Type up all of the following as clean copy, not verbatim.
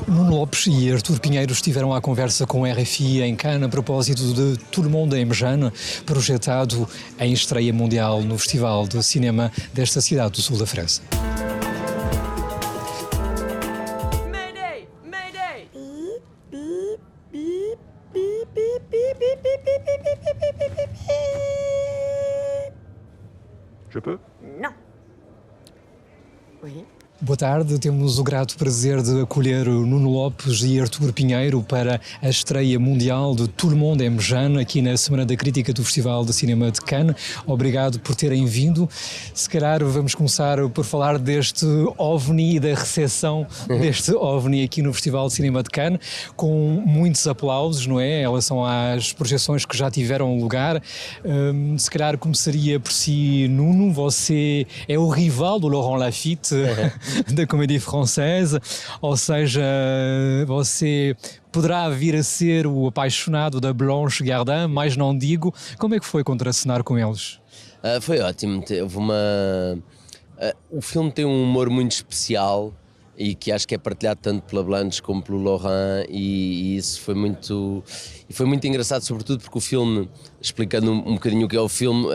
Nuno Lopes e Artur Pinheiro estiveram à conversa com a RFI em Cannes a propósito de Tout le monde aime Jeanne, projetado em estreia mundial no Festival de Cinema desta cidade do sul da França. Mayday! Mayday! Je peux? Non. Oui. Boa tarde, temos o grato prazer de acolher o Nuno Lopes e Artur Pinheiro para a estreia mundial de Tout le monde aime Jeanne, aqui na Semana da Crítica do Festival de Cinema de Cannes. Obrigado por terem vindo. Se calhar vamos começar por falar deste OVNI e da recepção deste OVNI aqui no Festival de Cinema de Cannes, com muitos aplausos, não é? Em relação às projeções que já tiveram lugar. Se calhar começaria por si, Nuno, você é o rival do Laurent Lafitte da Comédie Française, ou seja, você poderá vir a ser o apaixonado da Blanche Gardin, mas não digo. Como é que foi contracenar com eles? Foi ótimo, o filme tem um humor muito especial e que acho que é partilhado tanto pela Blanche como pelo Laurent, e isso foi muito engraçado, sobretudo porque o filme, explicando um bocadinho o que é o filme,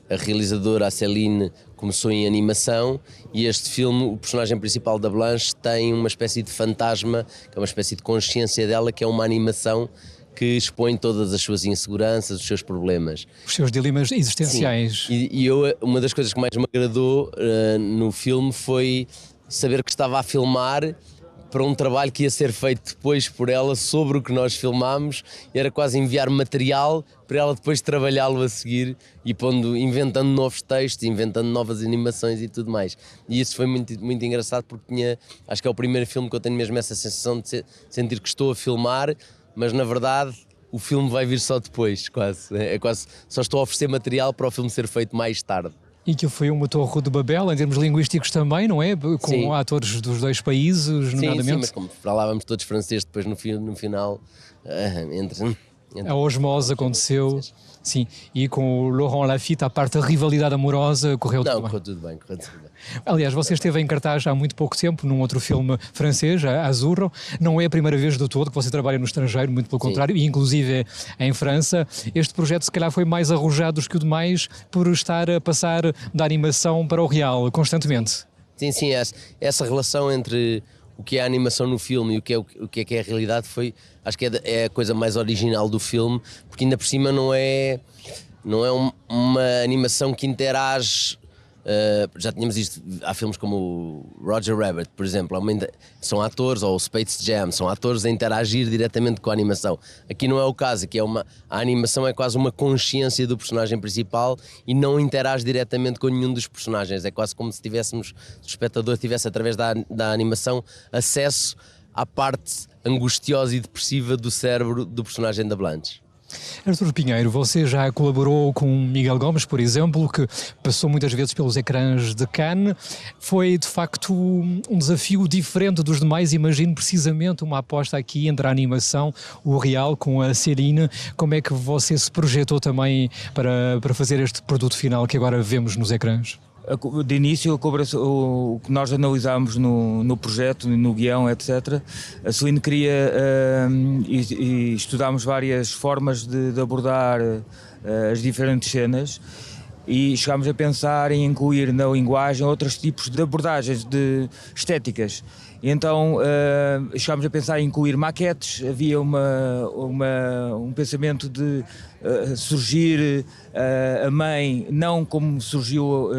a realizadora, a Céline, começou em animação, e este filme, o personagem principal da Blanche tem uma espécie de fantasma, que é uma espécie de consciência dela, que é uma animação que expõe todas as suas inseguranças, os seus problemas. Os seus dilemas existenciais. Sim. E uma das coisas que mais me agradou no filme foi saber que estava a filmar para um trabalho que ia ser feito depois por ela sobre o que nós filmámos, e era quase enviar material para ela depois trabalhá-lo a seguir, e inventando novos textos, inventando novas animações e tudo mais. E isso foi muito, muito engraçado, porque acho que é o primeiro filme que eu tenho mesmo essa sensação de sentir que estou a filmar, mas na verdade o filme vai vir só depois, quase. É quase, só estou a oferecer material para o filme ser feito mais tarde. E que foi uma torre de Babel, em termos linguísticos também, não é? Com sim, atores dos dois países, nomeadamente. Sim, mas como falávamos todos francês depois no final, a osmose aconteceu. Sim, e com o Laurent Lafitte, a parte da rivalidade amorosa, correu tudo bem. Correu tudo bem. Aliás, você esteve em cartaz há muito pouco tempo num outro filme francês, Azurro. Não é a primeira vez do todo que você trabalha no estrangeiro, muito pelo contrário, e inclusive em França. Este projeto se calhar foi mais arrojado do que o demais por estar a passar da animação para o real constantemente. Sim, essa relação entre o que é a animação no filme e o que é a realidade acho que é a coisa mais original do filme, porque ainda por cima não é uma animação que interage. Já tínhamos isto, há filmes como o Roger Rabbit, por exemplo, são atores, ou o Space Jam, são atores a interagir diretamente com a animação. Aqui não é o caso, aqui a animação é quase uma consciência do personagem principal e não interage diretamente com nenhum dos personagens. É quase como se o espectador tivesse, através da animação, acesso à parte angustiosa e depressiva do cérebro do personagem da Blanche. Artur Pinheiro, você já colaborou com Miguel Gomes, por exemplo, que passou muitas vezes pelos ecrãs de Cannes. Foi, de facto, um desafio diferente dos demais. Imagino precisamente uma aposta aqui entre a animação, o real, com a Céline. Como é que você se projetou também para fazer este produto final que agora vemos nos ecrãs? De início, o que nós analisámos no projeto, no guião, etc., a Celine queria, e estudámos várias formas de abordar as diferentes cenas, e chegámos a pensar em incluir na linguagem outros tipos de abordagens estéticas. E então chegámos a pensar em incluir maquetes. Havia um pensamento de surgir a mãe, não como surgiu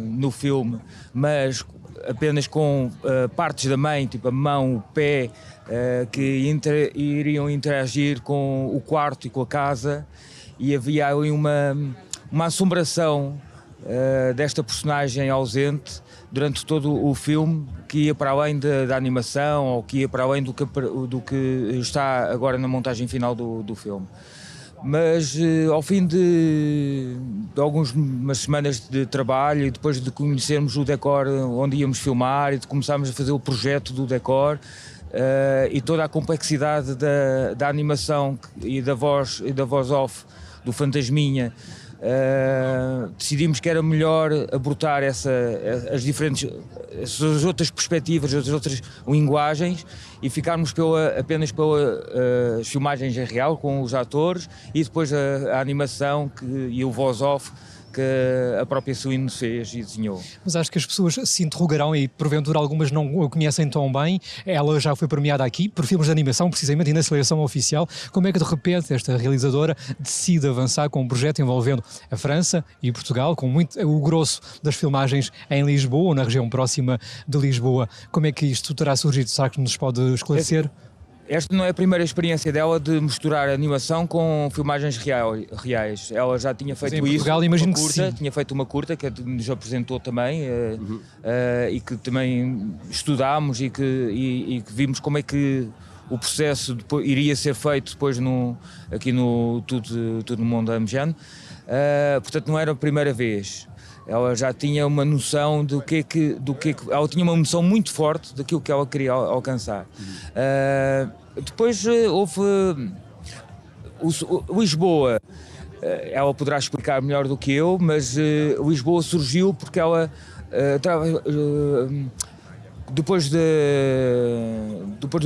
no filme, mas apenas com partes da mãe, tipo a mão, o pé, que iriam interagir com o quarto e com a casa, e havia ali uma assombração desta personagem ausente durante todo o filme, que ia para além da animação, ou que ia para além do que está agora na montagem final do filme. Mas ao fim de algumas semanas de trabalho, e depois de conhecermos o decor onde íamos filmar e de começarmos a fazer o projeto do decor, e toda a complexidade da animação e da voz off do Fantasminha, decidimos que era melhor abordar as outras perspectivas, as outras linguagens e ficarmos apenas pelas filmagens em real com os atores e depois a animação e o voz-off que a própria Celine fez e desenhou. Mas acho que as pessoas se interrogarão e porventura algumas não a conhecem tão bem. Ela já foi premiada aqui por filmes de animação, precisamente, e na seleção oficial. Como é que de repente esta realizadora decide avançar com um projeto envolvendo a França e Portugal, com o grosso das filmagens em Lisboa ou na região próxima de Lisboa? Como é que isto terá surgido? Será que nos pode esclarecer? Esta não é a primeira experiência dela de misturar animação com filmagens reais. Ela já tinha feito isso. Em Portugal, imagino que sim. Tinha feito uma curta que nos apresentou também e que também estudámos e que vimos como é que o processo depois, iria ser feito depois aqui no Tudo no Mundo Amejano. Portanto, não era a primeira vez. Ela já tinha uma noção do que ela tinha uma noção muito forte daquilo que ela queria alcançar. Depois houve Lisboa, ela poderá explicar melhor do que eu, mas Lisboa surgiu porque ela depois do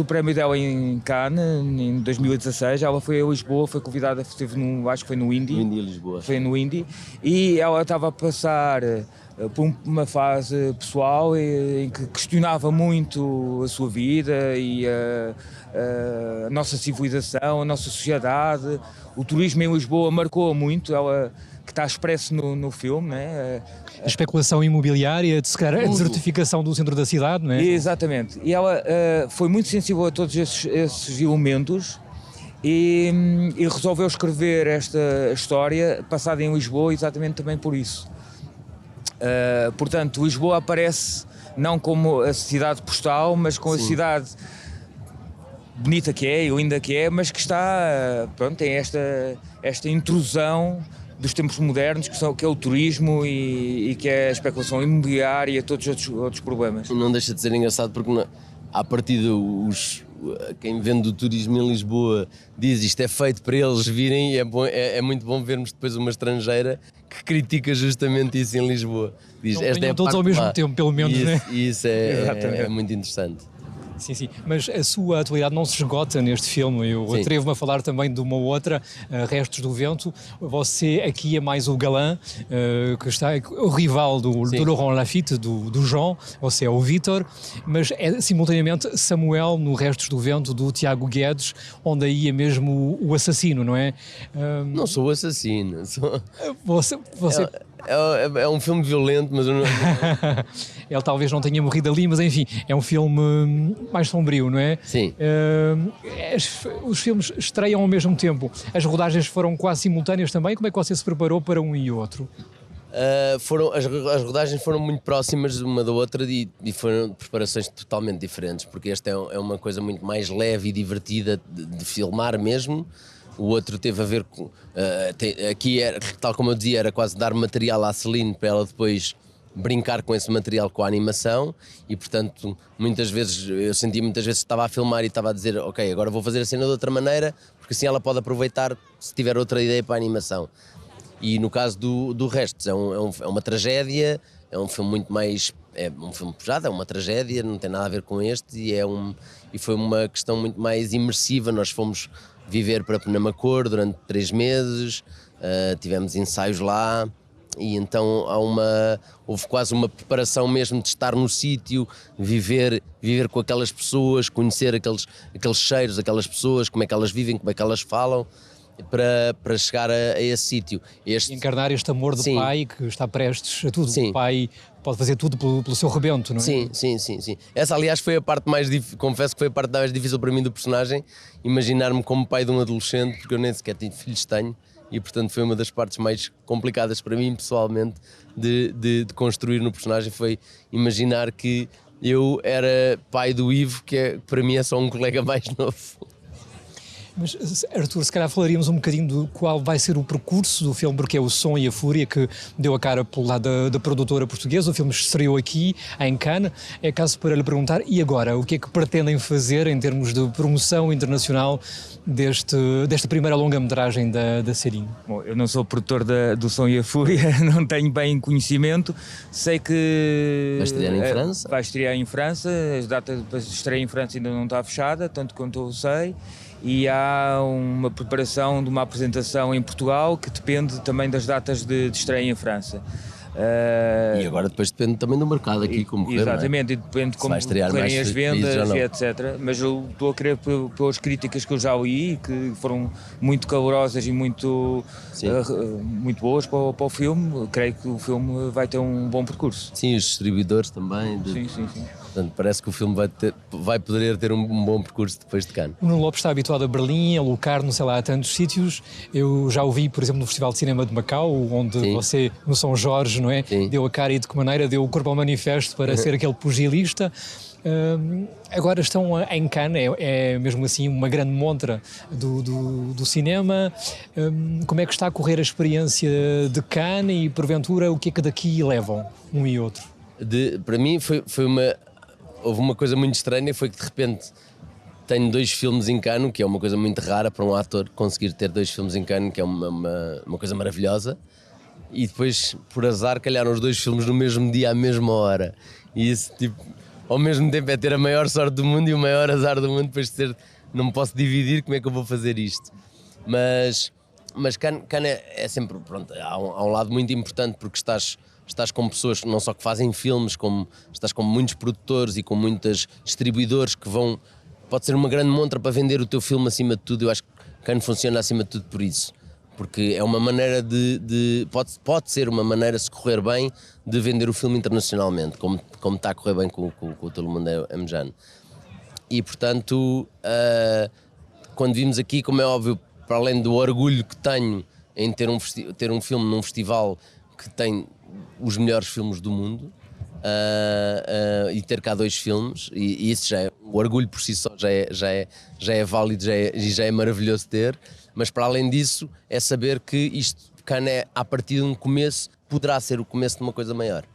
prémio dela em Cannes, em 2016, ela foi a Lisboa, foi convidada, esteve acho que foi no Indie. Lisboa. Foi no Indie. E ela estava a passar por uma fase pessoal em que questionava muito a sua vida e a nossa civilização, a nossa sociedade. O turismo em Lisboa marcou-a muito, ela que está expresso no filme, né? A especulação imobiliária, a desertificação do centro da cidade, não é? Exatamente. E ela foi muito sensível a todos esses elementos e resolveu escrever esta história passada em Lisboa exatamente também por isso. Portanto, Lisboa aparece não como a cidade postal, mas com a cidade bonita que é e linda que é, mas que está, pronto, tem esta intrusão dos tempos modernos, que é o turismo e que é a especulação imobiliária e todos os outros problemas. E não deixa de ser engraçado porque à partida quem vende o turismo em Lisboa diz isto é feito para eles virem e é muito bom vermos depois uma estrangeira que critica justamente isso em Lisboa. Diz, Não esta é todos ao mesmo tempo, pelo menos, né? E isso é muito interessante. Sim, mas a sua atualidade não se esgota neste filme. Eu atrevo-me a falar também de uma outra, Restos do Vento. Você aqui é mais o galã, que está o rival do Laurent Lafitte, do João. Você é o Vítor, mas é simultaneamente Samuel no Restos do Vento do Tiago Guedes, onde aí é mesmo o assassino, não é? Não sou o assassino. Você... É um filme violento, mas eu não... Ele talvez não tenha morrido ali, mas enfim, é um filme mais sombrio, não é? Sim. Os filmes estreiam ao mesmo tempo. As rodagens foram quase simultâneas também. Como é que você se preparou para um e outro? As rodagens foram muito próximas uma da outra e foram preparações totalmente diferentes, porque esta é uma coisa muito mais leve e divertida de filmar mesmo. O outro teve a ver com... aqui, tal como eu dizia, era quase dar material à Celine para ela depois brincar com esse material com a animação e, portanto, muitas vezes que estava a filmar e estava a dizer ok, agora vou fazer a cena de outra maneira, porque assim ela pode aproveitar se tiver outra ideia para a animação. E no caso do Restos, é uma tragédia, é um filme muito mais... É um filme pesado, é uma tragédia, não tem nada a ver com este e foi uma questão muito mais imersiva. Nós fomos viver para Penamacor durante 3 meses, tivemos ensaios lá e então houve quase uma preparação mesmo de estar no sítio, viver com aquelas pessoas, conhecer aqueles cheiros, aquelas pessoas, como é que elas vivem, como é que elas falam, para chegar a esse sítio. Encarnar este amor do pai que está prestes a tudo. O pai pode fazer tudo pelo seu rebento, não é? Sim. Essa, aliás, foi a parte mais difícil, confesso que foi a parte mais difícil para mim do personagem, imaginar-me como pai de um adolescente, porque eu nem sequer filhos tenho, e portanto foi uma das partes mais complicadas para mim, pessoalmente, de construir no personagem, foi imaginar que eu era pai do Ivo, que para mim é só um colega mais novo. Mas, Arthur, se calhar falaríamos um bocadinho do qual vai ser o percurso do filme, porque é o Som e a Fúria que deu a cara pelo lado da produtora portuguesa. O filme estreou aqui, em Cannes. É caso para lhe perguntar, e agora? O que é que pretendem fazer em termos de promoção internacional desta primeira longa-metragem da Serinho? Bom, eu não sou produtor do Som e a Fúria, não tenho bem conhecimento. Sei que Vai estrear em França? Vai estrear em França, as datas para estreia em França ainda não está fechada, tanto quanto eu sei. E há uma preparação de uma apresentação em Portugal que depende também das datas de estreia em França. E agora depois depende também do mercado aqui, como correr, exatamente, e depende de como correrem as vendas e etc. Mas eu estou a crer pelas críticas que eu já li, que foram muito calorosas e muito boas para o filme. Creio que o filme vai ter um bom percurso. Sim, os distribuidores também. Sim. Portanto, parece que o filme vai poder ter um bom percurso depois de Cannes. O Nuno Lopes está habituado a Berlim, a Locarno, sei lá, a tantos sítios. Eu já o vi, por exemplo, no Festival de Cinema de Macau, onde você, no São Jorge, não é? Sim. Deu a cara e de que maneira deu o corpo ao manifesto para ser aquele pugilista. Agora estão em Cannes, é mesmo assim uma grande montra do cinema. Como é que está a correr a experiência de Cannes e, porventura, o que é que daqui levam um e outro? Para mim houve uma coisa muito estranha, foi que de repente tenho 2 filmes em Cannes, que é uma coisa muito rara para um ator conseguir ter 2 filmes em Cannes, que é uma coisa maravilhosa. E depois, por azar, calharam os 2 filmes no mesmo dia, à mesma hora. E isso, tipo, ao mesmo tempo é ter a maior sorte do mundo e o maior azar do mundo, depois de ser, não me posso dividir, como é que eu vou fazer isto? Mas Cannes é sempre, pronto, há um lado muito importante, porque estás com pessoas não só que fazem filmes, como estás com muitos produtores e com muitos distribuidores que pode ser uma grande montra para vender o teu filme acima de tudo. Eu acho que Cannes funciona acima de tudo por isso. Porque é uma maneira pode ser uma maneira, se correr bem, de vender o filme internacionalmente, como está a correr bem com o Todo Mundo é Mejano. E portanto, quando vimos aqui, como é óbvio, para além do orgulho que tenho em ter um filme num festival que tem os melhores filmes do mundo, e ter cá 2 filmes, e isso já é, o orgulho por si só já é válido, já é maravilhoso ter. Mas para além disso, é saber que isto, Cannes, a partir de um começo, poderá ser o começo de uma coisa maior.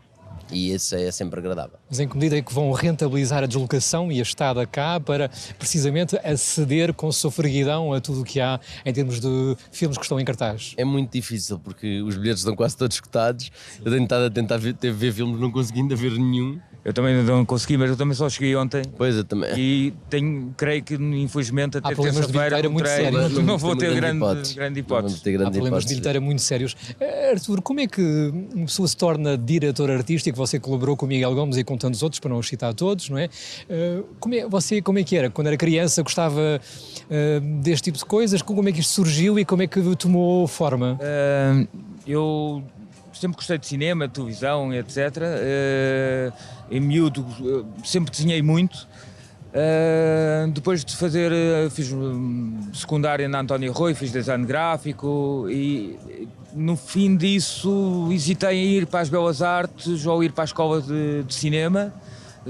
E isso é sempre agradável. Mas em que medida é que vão rentabilizar a deslocação e a estada cá para, precisamente, aceder com sofreguidão a tudo o que há em termos de filmes que estão em cartaz? É muito difícil, porque os bilhetes estão quase todos esgotados. Eu tenho estado a tentar ver filmes, não consegui ainda ver nenhum. Eu também não consegui, mas eu também só cheguei ontem. Pois, eu também. E creio que, infelizmente, até terça-feira muito sérios. Não vou ter grande hipótese. Há problemas de bilheteira muito sérios. Arthur, como é que uma pessoa se torna diretor artístico? Você colaborou com o Miguel Gomes e com tantos outros, para não os citar todos, não é? Como é que era? Quando era criança gostava deste tipo de coisas? Como é que isto surgiu e como é que tomou forma? Eu sempre gostei de cinema, de televisão, etc. Em miúdo sempre desenhei muito. Depois de fiz secundária na António Rui, fiz design gráfico e no fim disso hesitei em ir para as Belas Artes ou ir para a escola de cinema,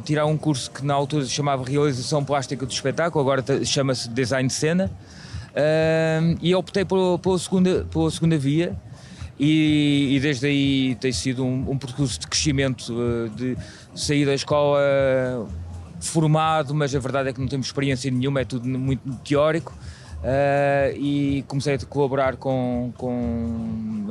tirar um curso que na altura se chamava Realização Plástica do Espetáculo, agora chama-se Design de Cena, e optei pela segunda via. E desde aí tem sido um percurso de crescimento, de sair da escola formado, mas a verdade é que não temos experiência nenhuma, é tudo muito teórico, e comecei a colaborar com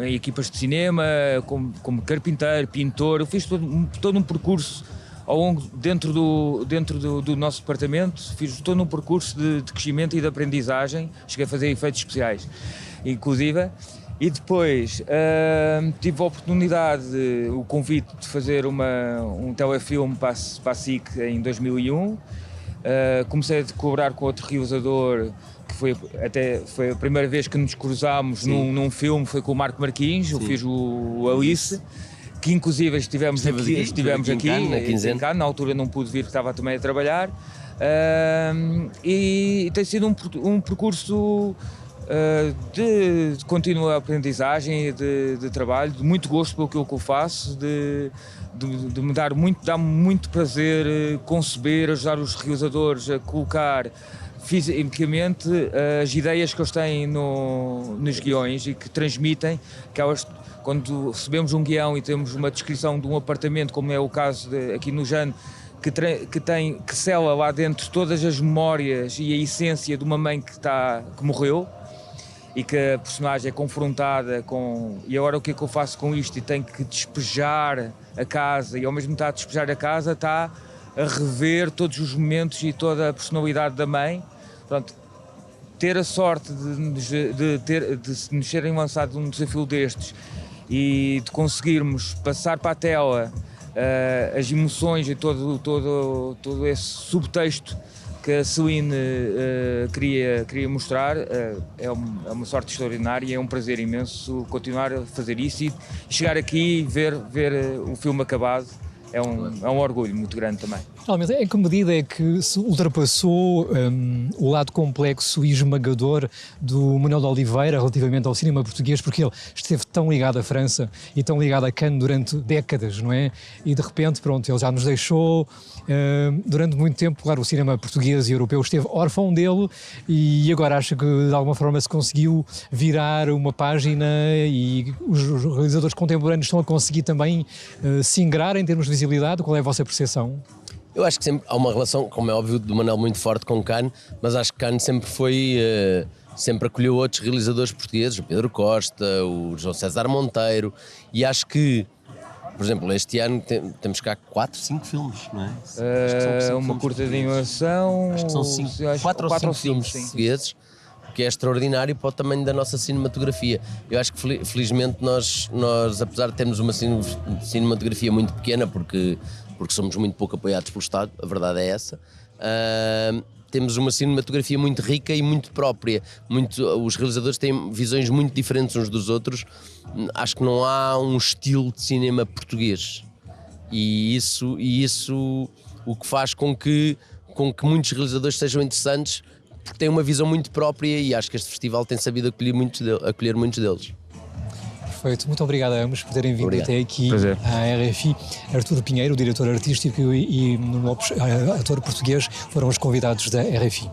em equipas de cinema, como carpinteiro, pintor. Eu fiz todo um percurso ao longo, dentro do nosso departamento, fiz todo um percurso de crescimento e de aprendizagem. Cheguei a fazer efeitos especiais, inclusive. E depois tive a oportunidade, o convite de fazer um telefilme para a SIC em 2001. Comecei a colaborar com outro realizador, que foi a primeira vez que nos cruzámos num filme, foi com o Marco Marquins. Eu fiz o Alice, que inclusive estivemos aqui em Cannes, na altura não pude vir, que estava também a trabalhar. E tem sido um percurso de contínua aprendizagem e de trabalho, de muito gosto pelo que eu faço, de me dá-me muito prazer conceber, ajudar os realizadores a colocar fisicamente as ideias que eles têm nos guiões e que transmitem, quando recebemos um guião e temos uma descrição de um apartamento, como é o caso aqui no Jane, que cela lá dentro todas as memórias e a essência de uma mãe que morreu, e que a personagem é confrontada com e agora o que é que eu faço com isto, e tem que despejar a casa, e ao mesmo tempo a despejar a casa está a rever todos os momentos e toda a personalidade da mãe. Pronto, ter a sorte de nos serem lançado um desafio destes e de conseguirmos passar para a tela as emoções e todo esse subtexto que a Celine queria mostrar, é uma sorte extraordinária e é um prazer imenso continuar a fazer isso e chegar aqui e ver o filme acabado. É um orgulho muito grande também. Realmente, em que medida é que se ultrapassou o lado complexo e esmagador do Manuel de Oliveira relativamente ao cinema português, porque ele esteve tão ligado à França e tão ligado a Cannes durante décadas, não é? E de repente, pronto, ele já nos deixou. Durante muito tempo, claro, o cinema português e europeu esteve órfão dele e agora acho que de alguma forma se conseguiu virar uma página e os realizadores contemporâneos estão a conseguir também se ingrar em termos de visibilidade. Qual é a vossa percepção? Eu acho que sempre há uma relação, como é óbvio, do Manuel muito forte com Cannes, mas acho que Cannes sempre sempre acolheu outros realizadores portugueses, o Pedro Costa, o João César Monteiro, e acho que, por exemplo, este ano temos cá 4, 5 filmes, não é? Uma curta de animação. Acho que são 4 ou 5 filmes portugueses, que é extraordinário para o tamanho da nossa cinematografia. Eu acho que felizmente nós apesar de termos uma cinematografia muito pequena, porque somos muito pouco apoiados pelo Estado, a verdade é essa, temos uma cinematografia muito rica e muito própria. Os realizadores têm visões muito diferentes uns dos outros. Acho que não há um estilo de cinema português. E isso o que faz com que muitos realizadores sejam interessantes, porque têm uma visão muito própria, e acho que este festival tem sabido acolher muitos deles. Perfeito, muito obrigado a ambos por terem vindo. Obrigado. Até aqui à RFI. Artur Pinheiro, diretor artístico, e Nuno Lopes, ator português, foram os convidados da RFI.